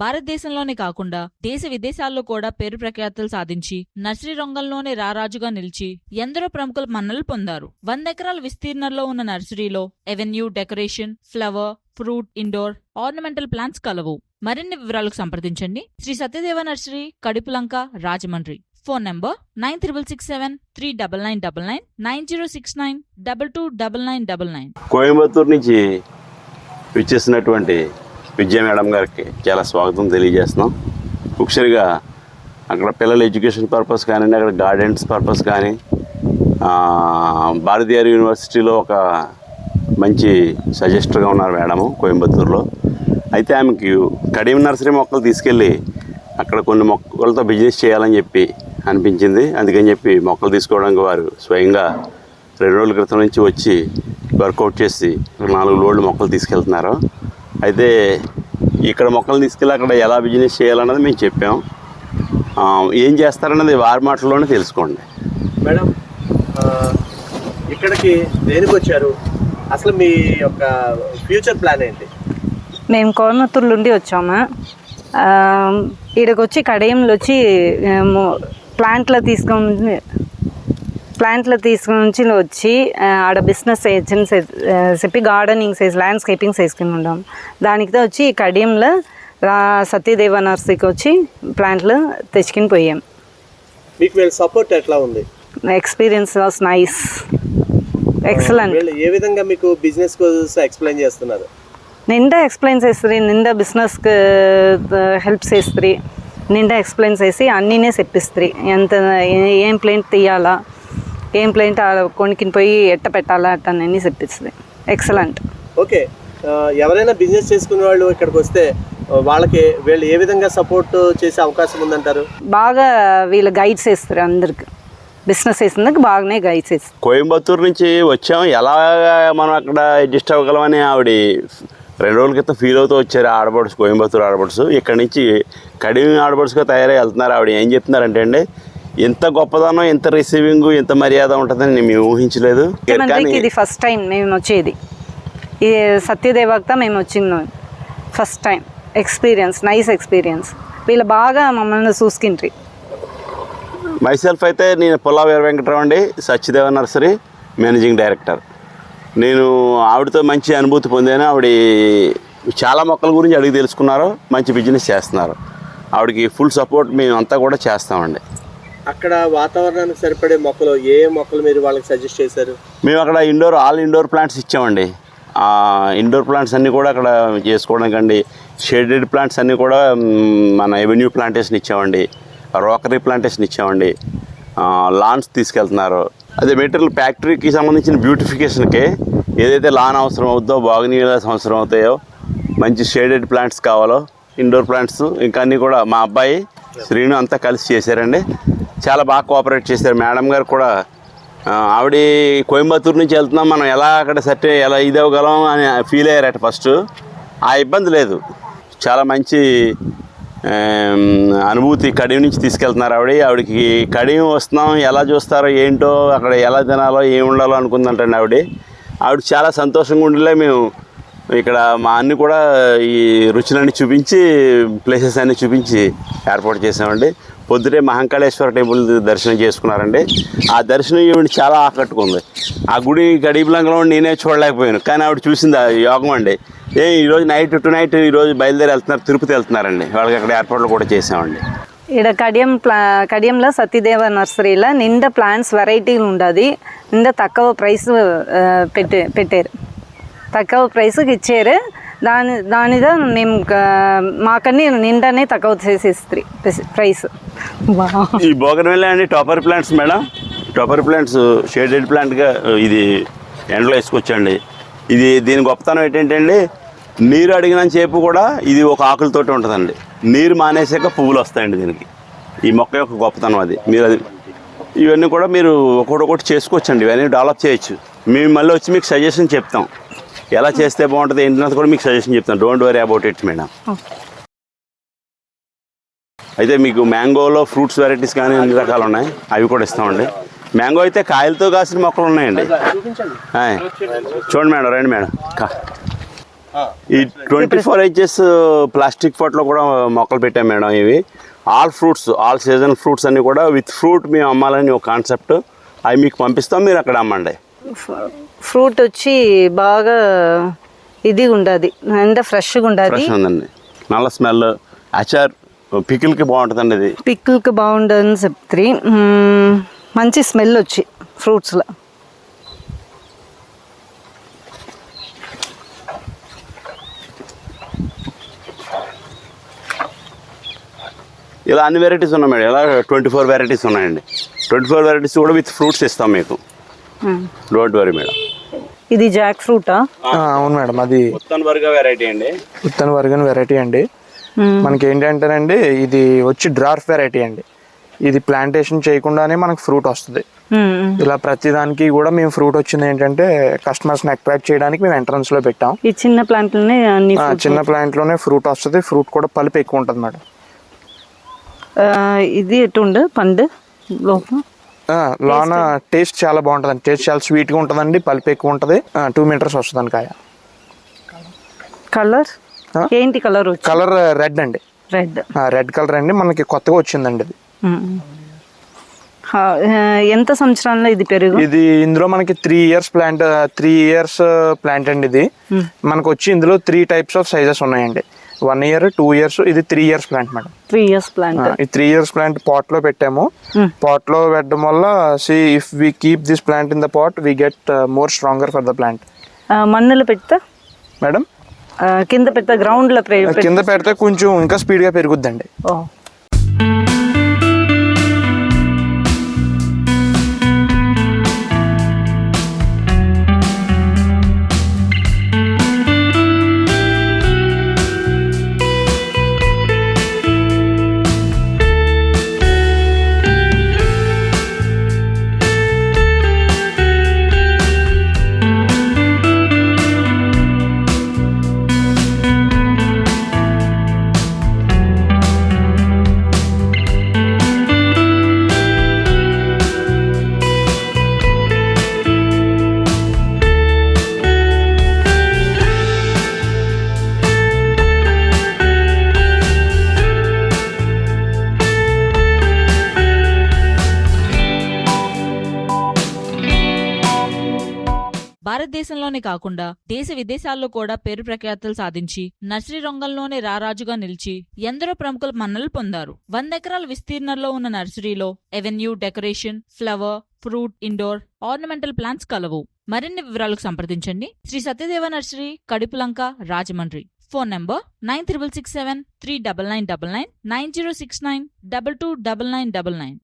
భారతదేశంలోనే కాకుండా దేశ విదేశాల్లో కూడా పేరు ప్రఖ్యాతులు సాధించి నర్సరీ రంగంలోనే రారాజుగా నిలిచి ఎందరో ప్రముఖుల మన్నలు పొందారు. 100 ఎకరాల విస్తీర్ణంలో ఉన్న నర్సరీలో avenue, decoration, flower, fruit, indoor, ornamental plants కలవు. మరిన్ని వివరాలకు సంప్రదించండి Shri Satyadeva nursery, Kadupulanka, Rajahmundry. Phone number 9667399999 9069229999. Coimbatore నుంచి విచ్చేసినటువంటి విజయ మేడం గారికి చాలా స్వాగతం తెలియజేస్తున్నాం. ముఖ్యంగా అక్కడ పిల్లల ఎడ్యుకేషన్ పర్పస్ కానీ, అక్కడ గార్డెన్స్ పర్పస్ కానీ, భారతీయ యూనివర్సిటీలో ఒక మంచి సజెస్టర్గా ఉన్నారు మేడము కోయంబత్తూరులో. అయితే ఆమెకి కడియం నర్సరీ మొక్కలు తీసుకెళ్ళి అక్కడ కొన్ని మొక్కలతో బిజినెస్ చేయాలని చెప్పి అనిపించింది. అందుకని చెప్పి మొక్కలు తీసుకోవడానికి వారు స్వయంగా 2 రోజుల క్రితం నుంచి వచ్చి వర్కౌట్ చేసి 4 లోడ్లు మొక్కలు తీసుకెళ్తున్నారు. అయితే ఇక్కడ మొక్కలు తీసుకెళ్ళి అక్కడ ఎలా బిజినెస్ చేయాలన్నది మేము చెప్పాం. ఏం చేస్తారన్నది వారి మాటల్లోనే తెలుసుకోండి. మేడం, ఇక్కడికి దేనికి వచ్చారు? అసలు మీ యొక్క ఫ్యూచర్ ప్లాన్ ఏంటి? మేము కోయంబత్తూరు నుండి వచ్చాము. ఇక్కడికి వచ్చి కడియంలో వచ్చి ప్లాంట్లో తీసుకొని వచ్చి ఆడ బిజినెస్ ఏజెంట్స్ చెప్పి గార్డెనింగ్ ల్యాండ్స్కేపింగ్ చేసుకుని ఉన్నాం. దానికితో వచ్చి కడియంలో సత్యదేవ నర్సరీకి వచ్చి ప్లాంట్లు తెచ్చుకుని పోయాం. మీకు వీళ్ళ సపోర్ట్ ఎట్లా ఉంది? Experience was nice, excellent. ఏ విధంగా మీకు బిజినెస్ కోసం ఎక్స్ప్లెయిన్ చేస్తున్నారు? నిండా ఎక్స్ప్లెయిన్ చేస్తుంది, నిండా బిజినెస్కి హెల్ప్ చేస్తుంది, నిండా ఎక్స్ప్లెయిన్ చేసి అన్నీనే చెప్పిస్తుంది. ఏం ప్లాంట్ తీయాలా, ఏం ప్లాంట్ కొనుక్కిని పోయి ఎట్ట పెట్టాలా అట్టన్నీ చెప్పిస్తుంది. ఎక్సలెంట్. ఓకే, ఎవరైనా బిజినెస్ చేసుకునే వాళ్ళు ఇక్కడికి వస్తే వాళ్ళకి వీళ్ళు ఏ విధంగా సపోర్ట్ చేసే అవకాశం ఉందంటారు? బాగా వీళ్ళు గైడ్ చేస్తారు, అందరికి బిజినెస్ చేసినందుకు బాగానే గైడ్ చేస్తారు. కోయంబత్తూరు నుంచి వచ్చాం, ఎలా మనం అక్కడ అడ్జస్ట్ అవ్వగలమని ఆవిడ 2 రోజుల క్రితం ఫీల్ అవుతూ వచ్చారు. ఆడపడుచు, కోయంబత్తూరు ఆడపడుచు ఇక్కడ నుంచి కడియం ఆడపడుచుగా తయారై వెళ్తున్నారు. ఆవిడ ఏం చెప్తున్నారంటే అండి, ఎంత గొప్పదనం, ఎంత రిసీవింగ్, ఎంత మర్యాద ఉంటుందని మేము ఊహించలేదు. ఇది ఫస్ట్ టైం మేము వచ్చేది, ఈ సత్యదేవత మేము వచ్చింది first time. Experience, nice experience. వీళ్ళు బాగా మమ్మల్ని చూసుకుంటారు. మైసెల్ఫ్ అయితే నేను పుల్లా వీర వెంకటరావు అండి, సత్యదేవ నర్సరీ మేనేజింగ్ డైరెక్టర్. నేను ఆవిడతో మంచి అనుభూతి పొందాను. ఆవిడ చాలా మొక్కల గురించి అడిగి తెలుసుకున్నారు, మంచి బిజినెస్ చేస్తున్నారు. ఆవిడకి ఫుల్ సపోర్ట్ మేము అంతా కూడా చేస్తామండి. అక్కడ వాతావరణానికి సరిపడే మొక్కలు ఏ మొక్కలు మీరు వాళ్ళకి సజెస్ట్ చేశారు? మేము అక్కడ ఆల్ ఇండోర్ ప్లాంట్స్ ఇచ్చామండి. ఇండోర్ ప్లాంట్స్ అన్నీ కూడా అక్కడ చేసుకోవడానికండి. షేడెడ్ ప్లాంట్స్ అన్నీ కూడా మన ఎవెన్యూ ప్లాంటేషన్ ఇచ్చామండి, రోకరీ ప్లాంటేషన్ ఇచ్చామండి. లాన్స్ తీసుకెళ్తున్నారు. అదే మెటీరియల్ ఫ్యాక్టరీకి సంబంధించిన బ్యూటిఫికేషన్కి ఏదైతే లాన్ అవసరం అవుతుందో, బాగునీళ్ళ అవసరం అవుతాయో, మంచి షేడెడ్ ప్లాంట్స్ కావాలో, ఇండోర్ ప్లాంట్స్ ఇంకా అన్నీ కూడా మా అబ్బాయి శ్రీను అంతా కలిసి చేశారండి. చాలా బాగా కోఆపరేట్ చేశారు. మేడం గారు కూడా ఆవిడ కోయంబత్తూరు నుంచి వెళ్తున్నాం, మనం ఎలా అక్కడ ఎలా ఇది అవ్వగలం అని ఫీల్ అయ్యారట. ఫస్ట్ ఆ ఇబ్బంది లేదు, చాలా మంచి అనుభూతి. కడియం నుంచి తీసుకెళ్తున్నారు ఆవిడకి కడియం వస్తున్నాం, ఎలా చూస్తారో ఏంటో, అక్కడ ఎలా తినాలో ఏం ఉండాలో అనుకుందంటండి ఆవిడ చాలా సంతోషంగా ఉండలే. మేము ఇక్కడ మా అన్ని కూడా ఈ రుచులన్నీ చూపించి, ప్లేసెస్ అన్నీ చూపించి ఏర్పాటు చేసామండి. పొద్దుటే మహంకాళేశ్వర టెంపుల్ దర్శనం చేసుకున్నారండి. ఆ దర్శనం ఈవిడ చాలా ఆకట్టుకుంది. ఆ గుడి గడిబిలంకలో నేనే చూడలేకపోయాను, కానీ ఆవిడ చూసింది ఆ యోగం అండి. ఈరోజు నైట్ ఈరోజు బయలుదేరి వెళ్తున్నారు, తిరుపతి వెళ్తున్నారండి. వాళ్ళకి అక్కడ ఏర్పాట్లు కూడా చేసామండి. ఇక్కడ కడియంలో సత్యదేవ నర్సరీలో నిండా ప్లాంట్స్ వెరైటీలు ఉండదు. నిండా తక్కువ ప్రైస్ పెట్టారు, తక్కువ ప్రైస్కి ఇచ్చారు. దానితో మేము మాకన్నీ నిండానే తక్కువ చేసేస్తుంది ప్రైస్. ఈ బోగన్విల్లా అండి topper plants madam. Topper plants shaded ప్లాంట్గా ఇది ఎండలో వేసుకొచ్చండి. దీని గొప్పతనం ఏంటంటే నీరు అడిగినంత సేపు కూడా ఇది ఒక ఆకులతోటి ఉంటుందండి. నీరు మానేసాక పువ్వులు వస్తాయండి దీనికి. ఈ మొక్క యొక్క గొప్పతనం అది. ఇవన్నీ కూడా మీరు ఒకటి చేసుకోవచ్చండి, ఇవన్నీ డెవలప్ చేయొచ్చు. మేము మళ్ళీ వచ్చి మీకు సజెషన్ చెప్తాం, ఎలా చేస్తే బాగుంటుంది ఏంటన్నది కూడా మీకు సజెషన్ చెప్తాం. Don't worry about it madam. అయితే మీకు మ్యాంగోలో ఫ్రూట్స్ వెరైటీస్ కానీ అన్ని రకాలు ఉన్నాయి, అవి కూడా ఇస్తామండి. మ్యాంగో అయితే కాయలతో కాసిన మొక్కలు ఉన్నాయండి. చూడండి మేడం, రండి మేడం. ఈ 24 ఇంచెస్ ప్లాస్టిక్ పాట్లో కూడా మొక్కలు పెట్టాం మేడం. ఇవి all fruits, all season fruits అన్ని కూడా విత్ ఫ్రూట్ మేము అమ్మాలని ఒక కాన్సెప్ట్. అవి మీకు పంపిస్తాం, మీరు అక్కడ అమ్మండి. ఫ్రూట్ వచ్చి బాగా ఇది ఉండదు, ఎంత ఫ్రెష్గా ఉండదు. ఫ్రెష్ ఉందండి, నల్ల స్మెల్, అచార్ పికిల్కి బాగుంటుందండి. ఇది పిక్కులకి బాగుండదని చెప్తారు. మంచి స్మెల్ వచ్చి ఫ్రూట్స్లో. ఇలా అన్ని వెరైటీస్ ఉన్నాయి మేడం. ఇలా 24 వెరైటీస్ ఉన్నాయండి. 24 వెరైటీస్ కూడా విత్ ఫ్రూట్స్ ఇస్తాం మీకు. Don't worry madam. ఇది జాక్ ఫ్రూటా? అవును మేడం, అది ఉత్తన్ వర్గ వెరైటీ అండి. ఉత్తన్ వర్గన్ వెరైటీ అండి. మనకి ఏంటంటేనండి, ఇది వచ్చి డ్రార్ఫ్ వెరైటీ అండి. ఇది ప్లాంటేషన్ చేయకుండానే మనకు ఫ్రూట్ వస్తుంది. ఇలా ప్రతిదానికి కూడా మేము ఫ్రూట్ వచ్చింది ఏంటంటే కస్టమర్స్ని అట్రాక్ట్ చేయడానికి మేము ఎంట్రన్స్లో పెట్టాం. ఈ చిన్న ప్లాంట్లోనే చిన్న ప్లాంట్లోనే ఫ్రూట్ వస్తుంది. ఫ్రూట్ కూడా పలుపు ఎక్కువ ఉంటుంది మేడం. ఇది ఎటుండు పండు లోన టేస్ట్ చాలా బాగుంటుంది. టేస్ట్ చాలా స్వీట్గా ఉంటుందండి, పలుపు ఎక్కువ ఉంటుంది. 2 మీటర్స్ వస్తుంది కాయ. కలర్ ఏంటి? కలర్ కలర్ రెడ్ అండి. రెడ్ కలర్ అండి, మనకి కొత్తగా వచ్చిందండి ఇది. ఎంత సంవత్సరాల్లో ఇది పెరుగు? ఇది ఇందులో మనకి 3 ఇయర్స్ ప్లాంట్ అండి. ఇది మనకు వచ్చి ఇందులో 3 టైప్స్ ఆఫ్ సైజెస్ ఉన్నాయండి. 1 ఇయర్, 2 ఇయర్స్, ఇది 3 years plant madam. 3 years plant. ఈ 3 ఇయర్స్ ప్లాంట్ పాట్ లో పెట్టాము. పాట్ లో పెట్టడం వల్ల if we keep this plant in the pot we get more stronger for the plant. మన్నులో పెడితే మేడం, కింద పెడితే గ్రౌండ్ లో కింద పెడితే కొంచెం ఇంకా స్పీడ్ గా పెరుగుద్దండి. భారతదేశంలోనే కాకుండా దేశ విదేశాల్లో కూడా పేరు ప్రఖ్యాతులు సాధించి నర్సరీ రంగంలోనే రారాజుగా నిలిచి ఎందరో ప్రముఖుల మన్నలు పొందారు. 100 ఎకరాల విస్తీర్ణంలో ఉన్న నర్సరీలో avenue, decoration, flower, fruit, indoor, ornamental plants కలవు. మరిన్ని వివరాలకు సంప్రదించండి Shri Satyadeva nursery, Kadupulanka, Rajahmundry. Phone number 9667 39999 9069 229999.